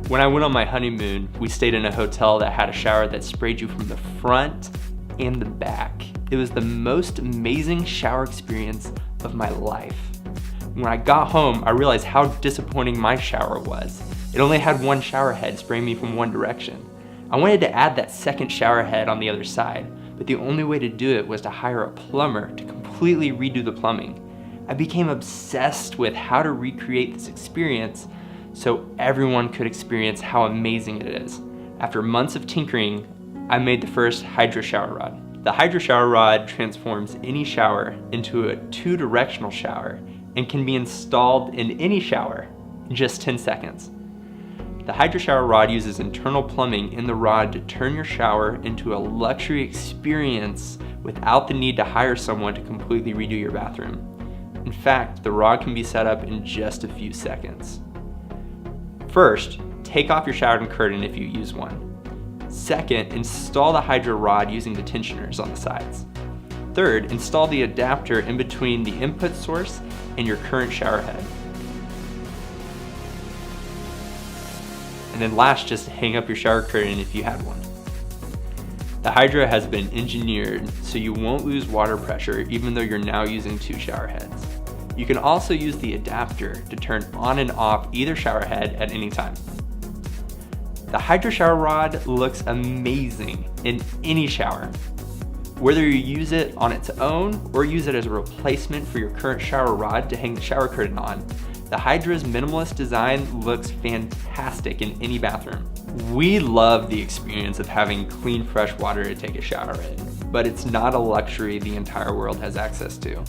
When I went on my honeymoon, we stayed in a hotel that had a shower that sprayed you from the front and the back. It was the most amazing shower experience of my life. When I got home, I realized how disappointing my shower was. It only had one shower head spraying me from one direction. I wanted to add that second shower head on the other side, but the only way to do it was to hire a plumber to completely redo the plumbing. I became obsessed with how to recreate this experience so everyone could experience how amazing it is. After months of tinkering, I made the first Hydra shower rod. The Hydra shower rod transforms any shower into a 2-directional shower and can be installed in any shower in just 10 seconds. The Hydra shower rod uses internal plumbing in the rod to turn your shower into a luxury experience without the need to hire someone to completely redo your bathroom. In fact, the rod can be set up in just a few seconds. First, take off your shower curtain if you use one. Second, install the Hydra rod using the tensioners on the sides. Third, install the adapter in between the input source and your current shower head. And then last, just hang up your shower curtain if you had one. The Hydra has been engineered so you won't lose water pressure even though you're now using 2 shower heads. You can also use the adapter to turn on and off either shower head at any time. The Hydra shower rod looks amazing in any shower. Whether you use it on its own or use it as a replacement for your current shower rod to hang the shower curtain on, the Hydra's minimalist design looks fantastic in any bathroom. We love the experience of having clean, fresh water to take a shower in, but it's not a luxury the entire world has access to.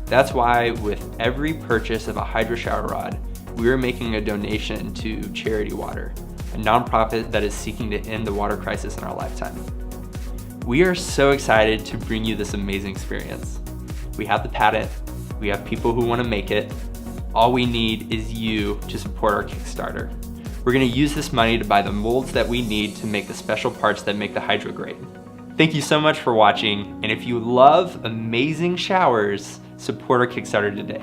That's why with every purchase of a Hydra shower rod, we are making a donation to Charity Water, a nonprofit that is seeking to end the water crisis in our lifetime. We are so excited to bring you this amazing experience. We have the patent, we have people who want to make it. All we need is you to support our Kickstarter. We're going to use this money to buy the molds that we need to make the special parts that make the Hydra great. Thank you so much for watching, and if you love amazing showers, support our Kickstarter today.